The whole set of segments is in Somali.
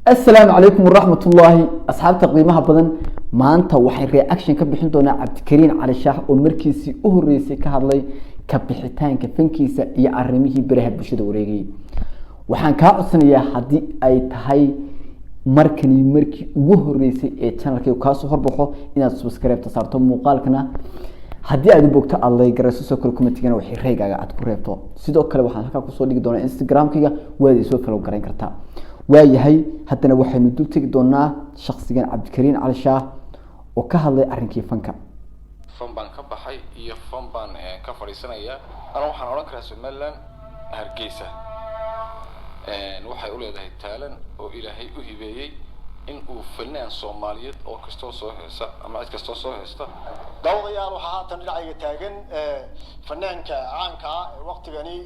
السلام عليكم ورحمة الله أصحاب تقييمها بدن ما أنت وحي رياكشن كبحين دونا عبد الكريم على الشاح ومركزي أهريسي كهذلي كبحيتان كفنكيسة يعرميه برهب بشدة وريقي وحان كاعصنيا حدي أي تهي مركي أهريسي channelكي وكاسو هربخو إنا سبسكرايب تصارتو مقالكنا haddii aad bogto allay garayso kale commentigana waxay reegaaga aad ku reebto sidoo kale waxaan halka ku soo dhigi doonaa Instagram-kiga waad soo follow garan kartaa waayahay haddana waxaynu dul tagi doonaa shakhsigan Cabdikariin Cali Shaah oo ka hadlay arrinkii fanka baan ka baxay iyo baan ka fariisanaya ana waxaan oran karaa Somaliland Hargeysa waxay u leedahay taalan oo Ilaahay u hibeeyay in uu filnaan Soomaaliyeed oo kasto soo heesa ama cid kasto soo heesta dawadayaal waxa haatan dhinaciga taagan fanaanka caanka ah waqtigani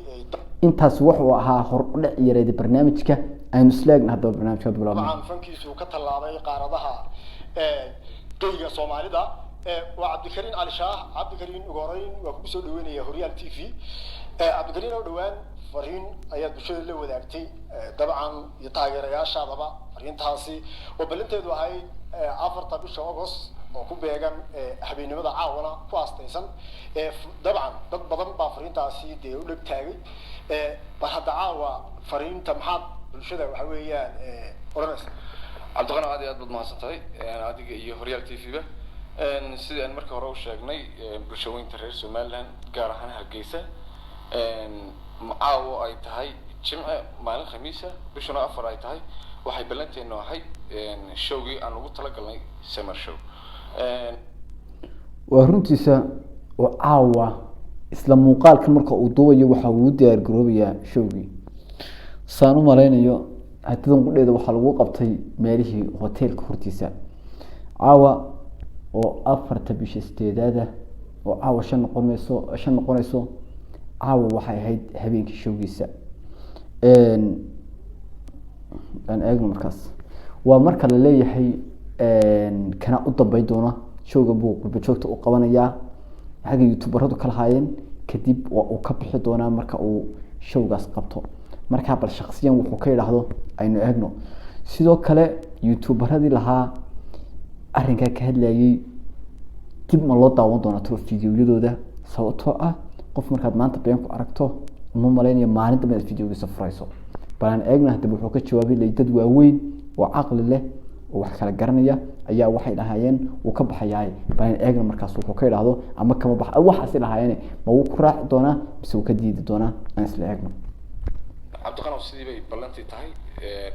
intaas wuxuu ahaa hor u dhac yareed barnaamijka aynu islaagna hadda barnaamijka bilaabay fankiisu ka talaabay qaaradaha qeyga Soomaalida waa Cabdikariin Cali Shaah Cabdikariin ugoreyn waa ku soo dhaweynaya Horyal TV Cabdikariin oo dhawaan fariin ayaa bulshada la wadaagtay dabcan iyo taageerayaashaadaba fariintaasi oo balanteedu ahayd 4 bisha August oo ku beegan habeenimada caawana ku aastaysan dabcan dad badan baa fariintaasi u dhagtaagay bahada caawa fariinta maxad bulshada waxa weeyaan oranaysa Cabdikariin aad baad mahadsantahay adiga iyo Horyal TV ba sidii aan markii hore u sheegnay bulshooyinka reer Somaliland gaar ahaan Hargeysa معاو أي تهاي جمعة مال الخميسة بشنا أفر أي تهاي وحي بلنتي إنه هاي شوقي أنا قلت لك لي سمر شو وهرنتيسا وعاوة إسلام مقال كمرك أوضوية وحاودي الجروبية شوقي صانو مرينا يو هتدون قل إذا وحلقوا قبتي ماليه هوتيل كورتيسا عاوة وأفر تبيش استعداده وعاوة شن قريسو caawa waxay ahayd habeenkii showgiisa aan eegno markaas waa marka la leeyahay kana u dambay doona showga buu joogta u qabanaya xaga youtuberadu kala haayeen kadib waa uu ka bixi doona marka uu showgaas qabto marka bal shakhsiyan wuxuu ka yiraahdo aynu eegno sidoo kale youtuberadii lahaa arrinka ka hadlayay dib ma loo daawan doona fiidiyoyadooda sababtoo ah qof markaad maanta been ku aragto uma maleynaya maalin dambe fiidiyogiisa furayso balan eegna hadda wuxuu ka jawaabay dad waaweyn oo aqli leh oo wax kala garanaya ayaa waxay dhahaayeen uu ka baxayay balan eegna markaas wuxuu ka yiraahdo ama kama bax waxaas dhahaayeen ma uu ku raaci doona mise uu ka diidi doona aan isla eegno Cabdikariin sidii bay balanti tahay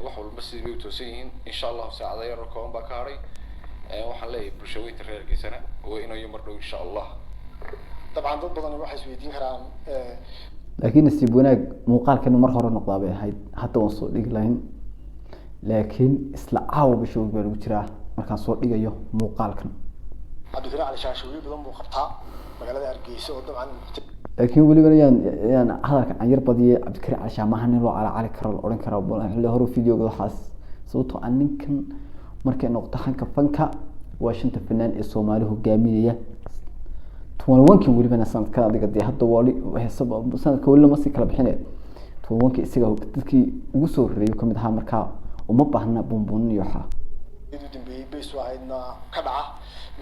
wax walba sidii bay u toosan yihiin insha Allah saacada yar oo baa ka haray waxaan leeyahay bulshooyinka reer Geesana oo inuu yimid dhow insha Allah طبعا ضد بدن waxay isweydiin karaan laakiin si wanaag muuqaalkan mar hore noqdaa bay ahayd hadda waan soo dhigi lahayn laakiin isla caawa bishow baa lagu jiraa markaan soo dhigayo muuqaalkan Cabdikariin Cali Shaah showyo badan buu qabtaa magaalada Hargeysa oo dabcan laakiin waliba yaan hadalka aan yar badiyay Cabdikariin Cali Shaah ma ahan loo cali karo oran karo xilli hore fiidiyoga waxaas sababtoo aan ninkan markay noqdo hanka fanka waa shanta fanaan ee Soomaali hogaaminaya tobanwankii waliba sanadka adiga hadda wali sanadka wali ma si kala bixinay tobanwankii isaga dadkii ugu soo horeeyay kamid ahaa marka uma baahna bumbun iyo waxa inuu dambeeyay bees waayna ka dhaca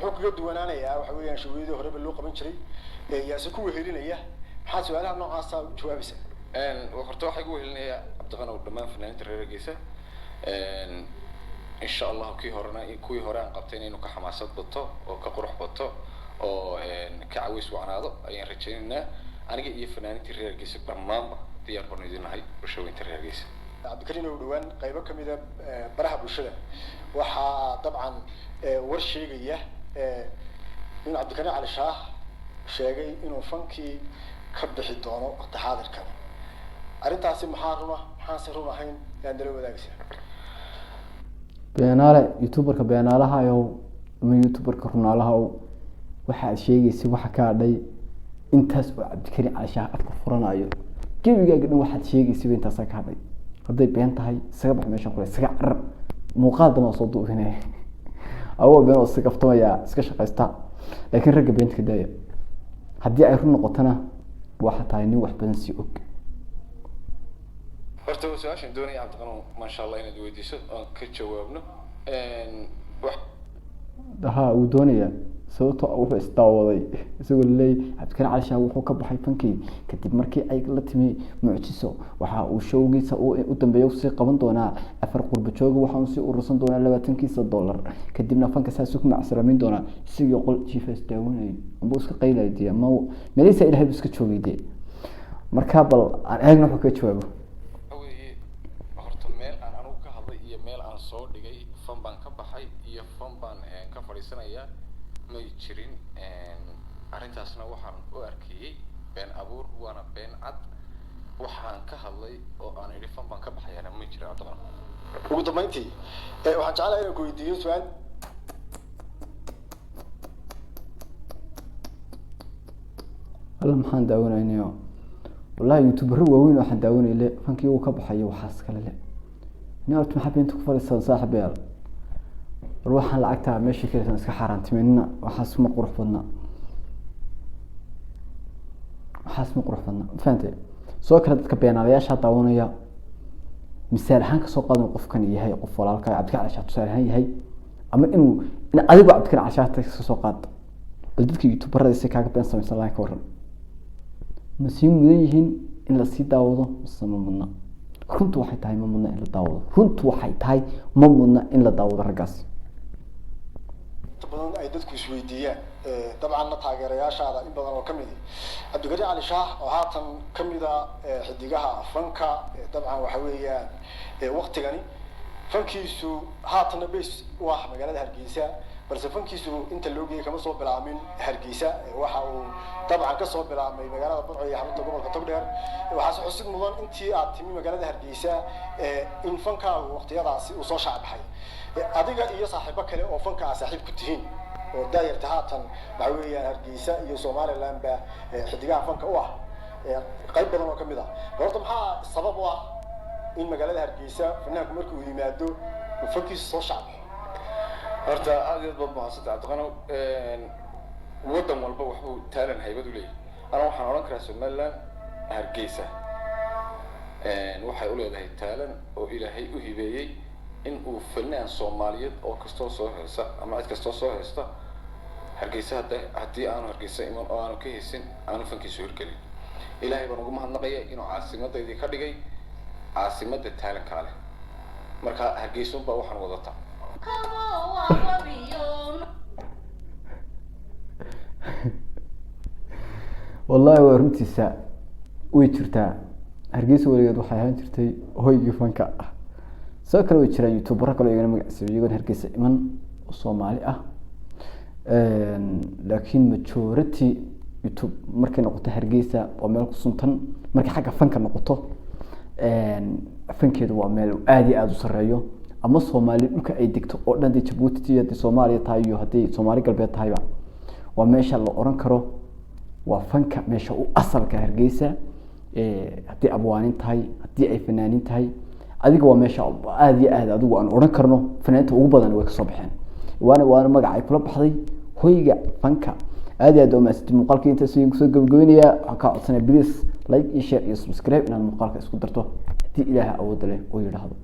muxuu kaga duwanaanayaa waxa weeyaan showgeedii hore loo qaban jiray yaasi ku wehelinaya maxaa su'aalaha noocaas ah jawaabaysa horta waxa ugu wehelinaya Cabdikariin oo dhamaan fanaaniinta reer Geesa insha Allah kuwii hore aan qabtay inuu ka xamaasad bato oo ka qurux bato oo ka caawis wacnaado ayaan rajaynaynaa aniga iyo fanaaniinta reer Geesa barnaamij diyaar baan idinahay bulshooyinka reer Geesa Cabdikariin oo dhawaan qaybo kamid ah baraha bulshada waxa dabcan war sheegaya in Cabdikariin Cali Shaah sheegay inuu fankii ka bixi doono taxadirkan arintaasi maxaa si run ahayn yaan dala wadaagaysaa beenaale youtuberka beenaalaha iyo youtuberka runaalaha waxa sheegaysi waxa ka hadhay intaas oo Cabdikariin Cali Shaah afka furanayo gebiga dhan waxa sheegaysi intaas ka hadhay haday been tahay isaga bax meeshan ku isaga carab muuqaal dama soo duufinay awood been oo iska kaftamaya iska shaqaysta laakiin ragga beenta daaya hadii ay run noqotana waxa tahay nin wax badan si og horta su-aashan doonaya cabdiqano maasha allah inaad weydiiso oon ka jawaabno ها ودونيا sababtoo wuxuu isdaawaday isagoo leeyahay Cabdikariin Cali Shaah wuxuu ka baxay fankii kadib markii ay la timi mucjiso waxa uu showgiisa u dambeeyay si qaban doonaa afar qurbo jooga waxa uu si urursan doonaa $20,000 kadibna fanka saas ku macsaramin doonaa sidoo qol jiifas daawanay amba iska qaylaydiya ma meelisa ilaahay iska joogayde marka bal aan eegno wuxuu ka jawaabo horta meel aan anigu ka hadlay iyo meel aan soo dhigay fan baan ka baxay iyo fan baan ka fadhiisanayaa may jirin arrintaasna waxaan u arkayay been abuur waana been cad waxaan ka hadlay oo aan idhi fan baan ka baxayana ma jiro hadda ugu dambeyntii waxaan jeclahay inaan ku weydiiyo su'aal alla maxaan daawanaynaa wallahi youtuber waaweyn waxaan daawanayay fankii uu ka baxay waxaas kale le نعرف محبين تكفر صاحب يال روح على عكتها ماشي كده نسك حرانت مننا وحاسم قروح فينا حاسم قروح فينا فهمتي سو كره dadka beenaalayaasha daawanaya misaal ahaan ka soo qaadan qofkan yahay qof walaalka Cabdikariin Cali Shaah tusaale yahay ama inuu adigu Cabdikariin Cali Shaah ka soo qaad bal dadka youtuberada si kaaga been sameeysan la ka waran ma sii mudan yihiin in la sii daawado samamna runtu waxay tahay ma mudna in la daawado runtu waxay tahay ma mudna in la daawado ragaas badan ay dadku isweydiiyaan dabcan taageerayaashaada in badan oo kamid Cabdikariin Cali Shaah oo haatan kamida xidigaha fanka dabcan waxa weeyaan waqtigani fankiisu haatan base waa magaalada Hargeysa balse fankiisu inta loo geeyay kama soo bilaamin Hargeysa waxa uu dabcan ka soo bilaabmay magaalada Burco iyo xarunta gobolka Togdheer waxa xusid mudan intii aad timi magaalada Hargeysa in fankaagu waqtiyadaasi uu soo shacabxay adiga iyo saaxiibo kale oo fanka saaxiib ku tihiin oo daayirta haatan waxa weeyaan Hargeysa iyo Soomaaliland ba xidigaha fanka u ah qayb badan oo kamid ah horta maxaa sabab u ah in magaalada Hargeysa fanaanku markuu yimaado fankiisu soo shacabxay horta aad iyo aad baan Cabdiqano wadan walba wuxuu taalan haybad u leeyahay ana waxaan oran karaa Somaliland Hargeysa waxay u leedahay taalan oo Ilaahay u hibeeyay in uu fanaan Soomaaliyeed oo kastoo soo heesa ama cid kastoo soo heesta Hargeysa hadii aan Hargeysa iman oo aan ka heesin aan fankiisu hirgelin Ilaahay baan ugu mahadnaqayaa inuu caasimadeedii ka dhigay caasimadda taalan kale marka Hargeysa baa waxaan wadataa والله ورنتيسا ويجرتا Hargeysa waligeed waxay ahaan jirtay hoygii fanka soo kale way jiraan youtuber kale iyagana magacsiiyeen Hargeysa iman Soomaali ah laakiin majority youtube markay noqoto Hargeysa waa meel ku suntan markay xagga fanka noqoto fankeedu waa meel aad iyo aad u sareeyo ama Soomaali dhulka ay degto oo dhan Djibouti iyo Soomaaliya tahay iyo hadii Soomaali galbeed tahay waa meesha la oran karo waa fanka meesha uu asalka Hargeysa hadii abwaanin tahay hadii ay fanaanin tahay adiga waa meesha aad iyo aad adigu aan oran karno fanaanta ugu badan way ka soo baxeen waana magac ay kula baxday hoyga fanka aad iyo aad oo maastii muuqaalka inta soo gabagabeynaya waxa ka codsanay please like iyo share iyo subscribe inaan muuqaalka isku darto hadii Ilaahay awood leh oo yiraahdo